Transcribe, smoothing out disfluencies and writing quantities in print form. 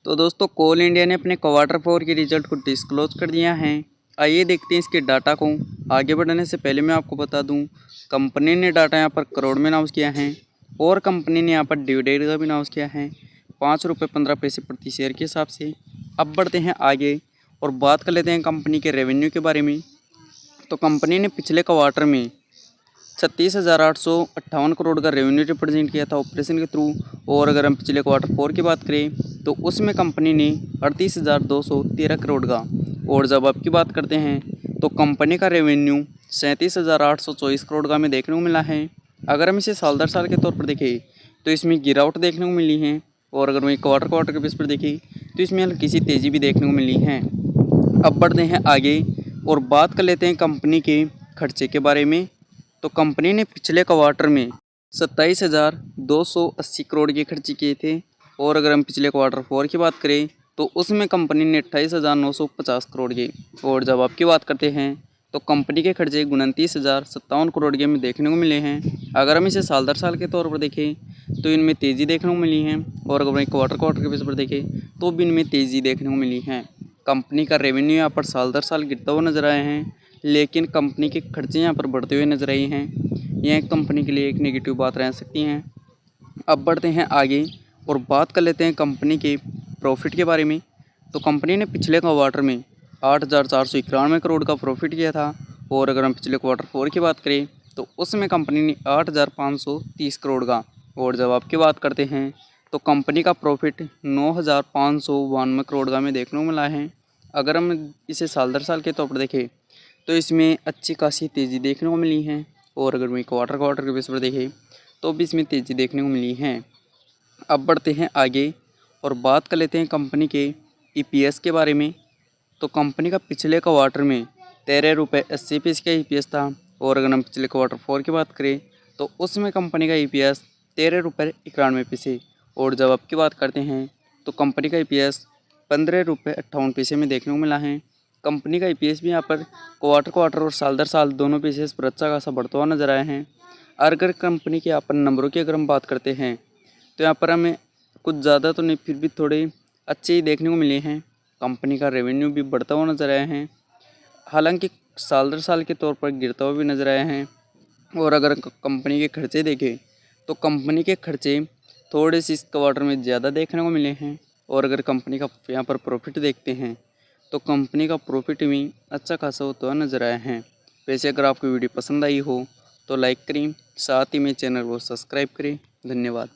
तो दोस्तों कोल इंडिया ने अपने क्वार्टर 4 के रिजल्ट को डिस्क्लोज कर दिया है। आइए देखते हैं इसके डाटा को। आगे बढ़ने से पहले मैं आपको बता दूं, कंपनी ने डाटा यहाँ पर करोड़ में अनाउंस किया है और कंपनी ने यहाँ पर डिविडेंड का भी अनाउंस किया है 5 रुपये 15 पैसे प्रति शेयर के हिसाब से। अब बढ़ते हैं आगे और बात कर लेते हैं कंपनी के रेवेन्यू के बारे में। तो कंपनी ने पिछले क्वार्टर में 36,858 करोड़ का रेवेन्यू रिप्रेजेंट किया था ऑपरेशन के थ्रू। और अगर हम पिछले क्वार्टर 4 की बात करें तो उसमें कंपनी ने 38,213 करोड़ का। और जब अब की बात करते हैं तो कंपनी का रेवेन्यू 37,824 करोड़ का हमें देखने को मिला है। अगर हम इसे साल दर साल के तौर पर देखें तो इसमें गिरावट देखने को मिली है। और अगर वही क्वार्टर के बेस पर देखें तो इसमें हल्की सी तेज़ी भी देखने को मिली है। अब बढ़ते हैं आगे और बात कर लेते हैं कंपनी के खर्चे के बारे में। तो कंपनी ने पिछले क्वार्टर में 27,280 करोड़ के खर्चे किए थे। और अगर हम पिछले क्वार्टर 4 की बात करें तो उसमें कंपनी ने 28,950 करोड़ के। और जब आपकी बात करते हैं तो कंपनी के खर्चे 29,057 करोड़ के हमें देखने को मिले हैं। अगर हम इसे साल दर साल के तौर पर देखें तो इनमें तेज़ी देखने को मिली है। और अगर वहीं क्वार्टर के बेस पर देखें तो भी इनमें तेज़ी देखने को मिली है। कंपनी का रेवेन्यू यहाँ पर साल दर साल गिरता हुआ नजर आए हैं, लेकिन कंपनी के खर्चे यहाँ पर बढ़ते हुए नजर आए हैं। यह कंपनी के लिए एक नेगेटिव बात रह सकती हैं। अब बढ़ते हैं आगे और बात कर लेते हैं कंपनी के प्रॉफिट के बारे में। तो कंपनी ने पिछले क्वार्टर में 8,491 करोड़ का प्रॉफिट किया था। और अगर हम पिछले क्वार्टर 4 की बात करें तो उसमें कंपनी ने 8,530 करोड़ का। और जब आपकी बात करते हैं तो कंपनी का प्रॉफिट 9,592 करोड़ का हमें देखने को मिला है। अगर हम इसे साल दर साल के तौर पर देखें तो इसमें अच्छी खासी तेज़ी देखने को मिली है। और अगर वही क्वार्टर के बेस पर देखें तो भी इसमें तेज़ी देखने को मिली है। अब बढ़ते हैं आगे और बात कर लेते हैं कंपनी के ईपीएस के बारे में। तो कंपनी का पिछले क्वार्टर में 13 रुपये 80 पैसे का ईपीएस था। और अगर हम पिछले क्वार्टर 4 की बात करें तो उसमें कंपनी का ईपीएस 13 रुपये 91 पैसे। और जब आपकी बात करते हैं तो कंपनी का ईपीएस 15 रुपये 58 पैसे में देखने को मिला है। कंपनी का ईपीएस भी यहाँ पर क्वार्टर और साल दर साल दोनों बेसिस पर अच्छा खासा बढ़ता हुआ नजर आया है। अगर कंपनी के यहाँ पर नंबरों की अगर हम बात करते हैं तो यहाँ पर हमें कुछ ज़्यादा तो नहीं, फिर भी थोड़े अच्छे ही देखने को मिले हैं। कंपनी का रेवेन्यू भी बढ़ता हुआ नजर आया है, हालांकि साल दर साल के तौर पर गिरता हुआ भी नजर आया है। और अगर कंपनी के खर्चे देखें तो कंपनी के खर्चे थोड़े से इस क्वार्टर में ज़्यादा देखने को मिले हैं। और अगर कंपनी का यहाँ पर प्रॉफिट देखते हैं तो कंपनी का प्रॉफिट भी अच्छा खासा होता हुआ नजर आया है। वैसे अगर आपको वीडियो पसंद आई हो तो लाइक करें, साथ ही में चैनल को सब्सक्राइब करें। धन्यवाद।